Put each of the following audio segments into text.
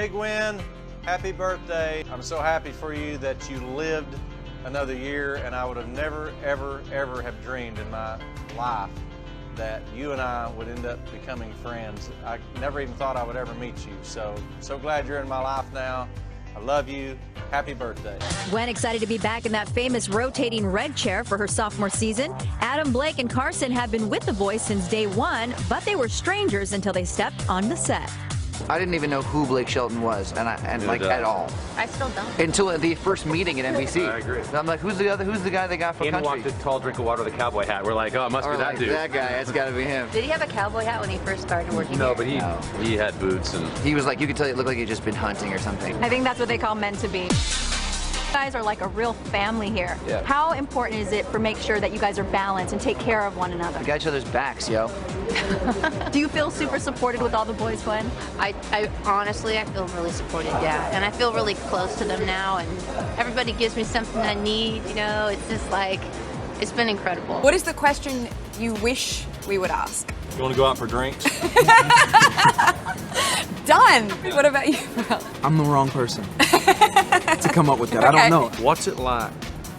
Hey Gwen, happy birthday. I'm so happy for you that you lived another year, and I would have never, ever, ever have dreamed in my life that you and I would end up becoming friends. I never even thought I would ever meet you. So glad you're in my life now. I love you. Happy birthday. Gwen excited to be back in that famous rotating red chair for her sophomore season. Adam, Blake, and Carson have been with the boys since day one, but they were strangers until they stepped on the set. I didn't even know who Blake Shelton was, and like at all. I still don't. Until the first meeting at NBC. I agree. I'm like, who's the guy they got for and country? walked a tall drink of water with a cowboy hat. We're like, oh, it must be that dude. That guy, it's got to be him. Did he have a cowboy hat when he first started working No, here? but he had boots and He was like, you could tell it looked like he'd just been hunting or something. I think that's what they call meant to be. You guys are like a real family here. Yeah. How important is it for make sure that you guys are balanced and take care of one another? We got each other's backs, yo. Do you feel super supported with all the boys, Gwen? I honestly, I feel really supported, yeah. And I feel really close to them now, and everybody gives me something I need, you know? It's just like, it's been incredible. What is the question you wish we would ask? You want to go out for drinks? Done! What about you? I'm the wrong person to come up with that. I don't know. What's it like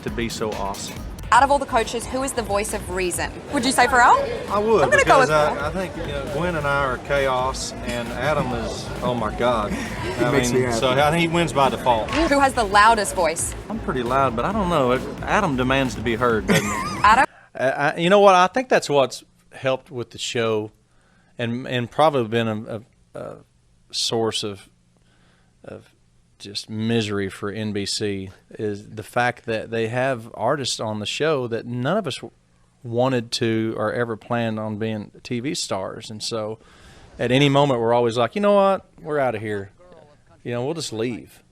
to be so awesome? Out of all the coaches, who is the voice of reason? Would you say Pharrell? I would, I'm gonna go because with Pharrell. I think Gwen and I are chaos, and Adam is, oh my God. makes me happy. So I think he wins by default. Who has the loudest voice? I'm pretty loud, but I don't know. Adam demands to be heard, doesn't he? Adam? You know what? I think that's what's helped with the show, and probably been a source of just misery for NBC, is the fact that they have artists on the show that none of us wanted to or ever planned on being TV stars. And so at any moment we're always like, you know what, we're out of here. We'll just leave.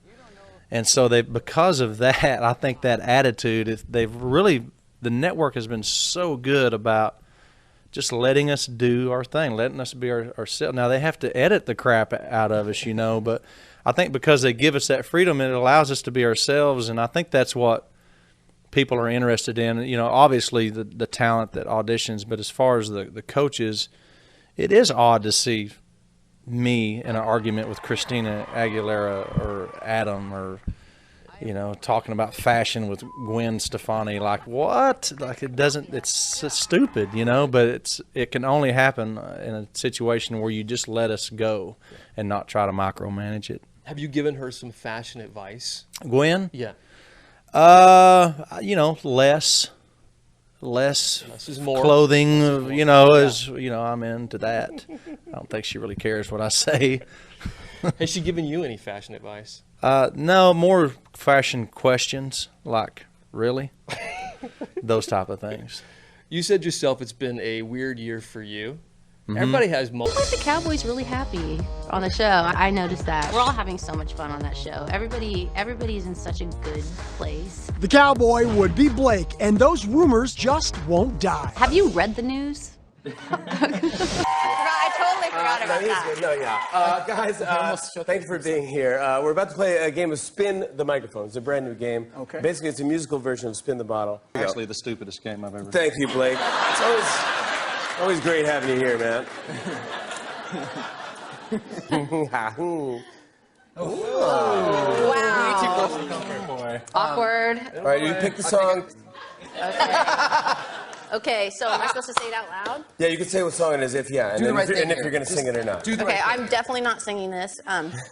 And so because of that, I think that attitude, the network has been so good about just letting us do our thing, letting us be ourselves. Now, they have to edit the crap out of us, but I think because they give us that freedom, it allows us to be ourselves, and I think that's what people are interested in. Obviously the talent that auditions, but as far as the coaches, it is odd to see me in an argument with Christina Aguilera or Adam, or talking about fashion with Gwen Stefani. Like, what? Like, it's stupid, but it can only happen in a situation where you just let us go and not try to micromanage it. Have you given her some fashion advice? Gwen? Yeah. Less is more. clothing, I'm into that. I don't think she really cares what I say. Has she given you any fashion advice? No, more fashion questions, like, really? Those type of things. You said yourself it's been a weird year for you. Everybody has moments. The Cowboys really happy on the show. I noticed that. We're all having so much fun on that show. Everybody's in such a good place. The cowboy would be Blake, and those rumors just won't die. Have you read the news? I totally forgot about that. No, yeah. Guys, thanks for being here. We're about to play a game of Spin the Microphone. It's a brand new game. Okay. Basically, it's a musical version of Spin the Bottle. Actually, the stupidest game I've ever done. Thank you, Blake. It's always great having you here, man. Wow. Awkward. All right, you pick the song. Okay, so am I supposed to say it out loud? Yeah, you can say what song it is if and if you're going to sing it or not. Okay, I'm definitely not singing this.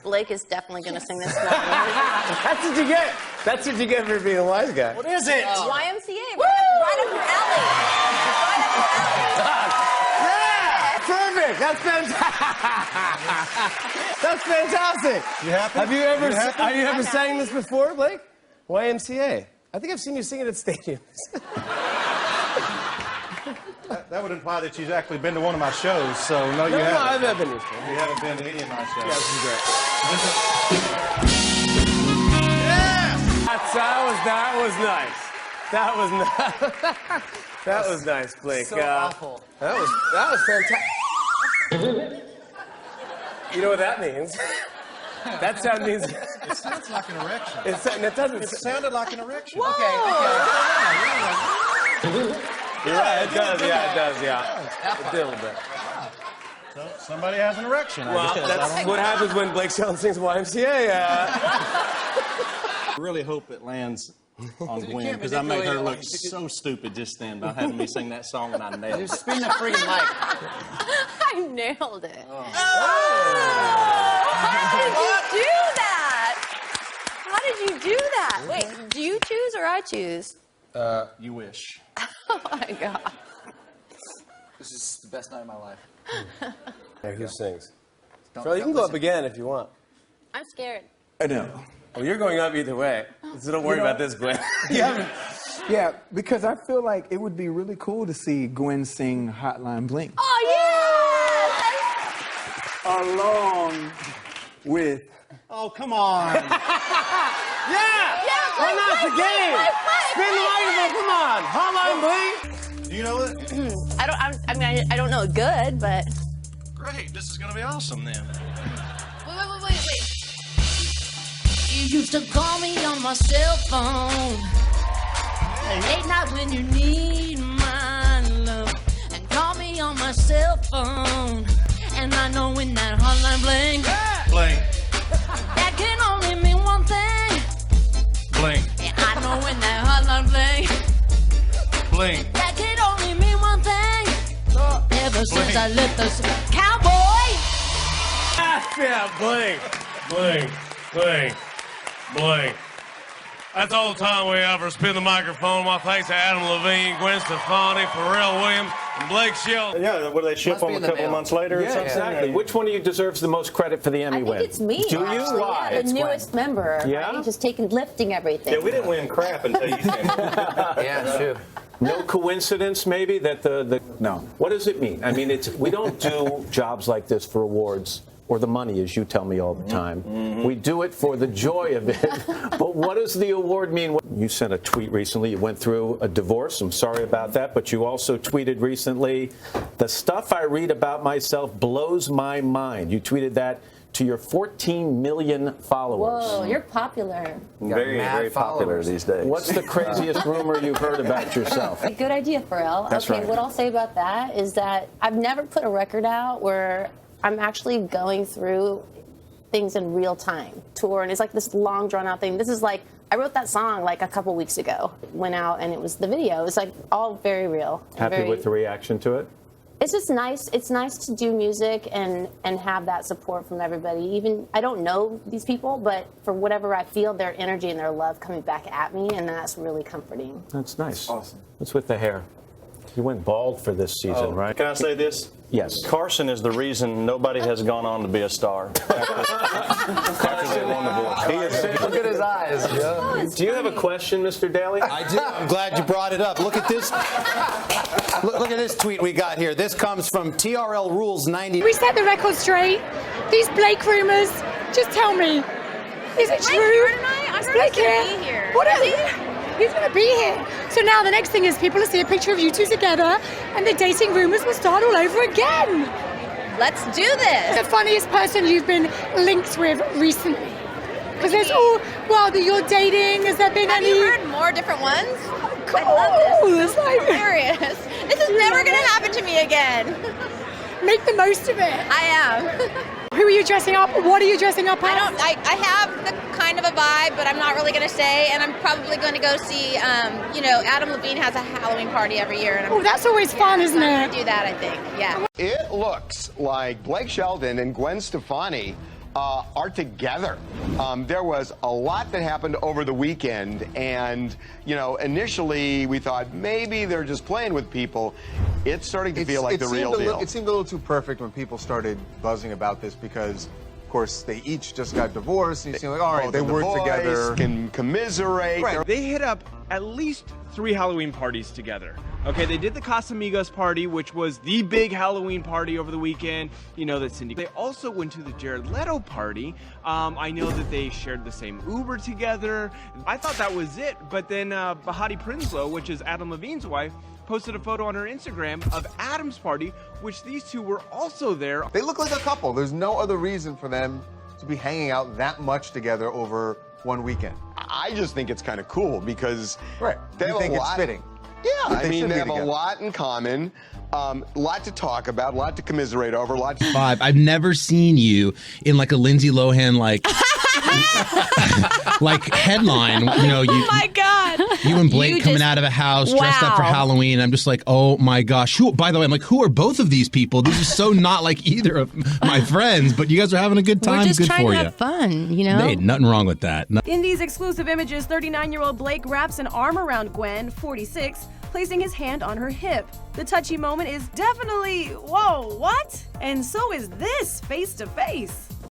Blake is definitely going to sing this. That's what you get. That's what you get for being a wise guy. What is it? YMCA. Right up your alley. Right up your alley. Yeah, perfect. That's fantastic. That's fantastic. You happy? Have you ever sang this before, Blake? YMCA. I think I've seen you sing it at stadiums. That would imply that you've actually been to one of my shows, so no, you haven't. No, I've been to your show. You haven't been to any of my shows. Yeah, this is great. Yes! That was nice. That was nice, Blake. So awful. That was fantastic. You know what that means? That sound means... It sounds like an erection. It sounded like an erection. Okay. You're right, it does, yeah. It did a little bit. So somebody has an erection. Well, that's what happens when Blake Shelton sings YMCA. I really hope it lands on Gwen, because I made her look so stupid just then by having me sing that song, and I nailed it. Just spin the freaking mic. I nailed it. How did you do that? How did you do that? Wait, do you choose or I choose? You wish. Oh my God. This is the best night of my life. Hey, who sings? Charlie, you can go up again if you want. I'm scared. I know. Well, you're going up either way, so don't worry about this, Gwen. Yeah, because I feel like it would be really cool to see Gwen sing Hotline Bling. Oh yeah! Along with... Oh, come on. Yeah! Why not the game? Spin the microphone, come on! Hotline Bling! Do you know it? I don't know it good, but. Great, this is going to be awesome then. Wait. You used to call me on my cell phone. Late night when you need my love. And call me on my cell phone. And I know when that hotline bling. Bling. That can only mean one thing. Bling. And I know when that hotline bling. Bling. That can only mean one thing. Ever since I left the cowboy. Yeah, Bling. Blake. That's all the time we have for Spin the Microphone. My thanks to Adam Levine, Gwen Stefani, Pharrell Williams, and Blake Shelton. Yeah, what do they ship them a couple of months later or something? Exactly. Which one of you deserves the most credit for the Emmy win? I think it's me. Do you? Actually. Why? Yeah, the newest member. Yeah? Right? Just lifting everything. Yeah, we didn't win crap until you came. Yeah, true. No coincidence, maybe, that the No. What does it mean? I mean, we don't do jobs like this for awards or the money, as you tell me all the time. We do it for the joy of it. But what does the award mean? You sent a tweet recently. You went through a divorce. I'm sorry about that. But you also tweeted recently, "The stuff I read about myself blows my mind." You tweeted that to your 14 million followers. Whoa, you're popular. Very popular these days. What's the craziest rumor you've heard about yourself? Good idea, Pharrell. That's okay, right. what I'll say about that is that I've never put a record out where I'm actually going through things in real time. Tour, and it's like this long, drawn-out thing. This is like, I wrote that song like a couple weeks ago. Went out, and it was the video. It's like all very real. Happy with the reaction to it? It's just nice. It's nice to do music and have that support from everybody. Even I don't know these people, but for whatever I feel, their energy and their love coming back at me, and that's really comforting. That's nice. Awesome. What's with the hair? You went bald for this season, right? Can I say this? Yes. Carson is the reason nobody has gone on to be a star after they won the voice. Look at his eyes. Yeah. Do you have a question, Mr. Daly? I do. I'm glad you brought it up. Look at this. Look at this tweet we got here. This comes from TRL Rules 90. We set the record straight. These Blake rumors. Just tell me, is it true? Here tonight? I heard Blake he's gonna be here. What is he? He's going to be here. So now the next thing is people will see a picture of you two together, and the dating rumors will start all over again. Let's do this. The funniest person you've been linked with recently. Because there's you're dating. Has there been Have any? you heard more different ones? Cool. I love this. It's like Hilarious. This is never going to happen to me again. Make the most of it. I am. Who are you dressing up? What are you dressing up as? I have the kind of a vibe, but I'm not really going to say. And I'm probably going to go see, Adam Levine has a Halloween party every year. And that's always fun, isn't I'm it? going to do that, I think. Yeah. It looks like Blake Shelton and Gwen Stefani are together. There was a lot that happened over the weekend, and initially we thought maybe they're just playing with people. It's starting to feel like the real deal. It seemed a little too perfect when people started buzzing about this because, of course, they each just got divorced, and you seem like, all right, they work together. Can commiserate. Right. They hit up at least 3 Halloween parties together. Okay, they did the Casamigos party, which was the big Halloween party over the weekend. You know that Cindy. They also went to the Jared Leto party. I know that they shared the same Uber together. I thought that was it, but then Bahati Prinsloo, which is Adam Levine's wife, posted a photo on her Instagram of Adam's party, which these two were also there. They look like a couple. There's no other reason for them to be hanging out that much together over one weekend. I just think it's kind of cool because you think it's fitting. Yeah, I They mean, should they be have a together. lot in common, lot to talk about, a lot to commiserate over, a lot to... I've never seen you in like a Lindsay Lohan like headline. You know, Oh my God. You and Blake You coming just- out of a house dressed up for Wow. Halloween. I'm just like, oh my gosh. Who? By the way, I'm like, who are both of these people? This is so not like either of my friends. But you guys are having a good time. We're just Good trying for to you. have fun, you know? There ain't nothing wrong with that. In these exclusive images, 39-year-old Blake wraps an arm around Gwen, 46, placing his hand on her hip. The touchy moment is definitely, whoa, what? And so is this face to face.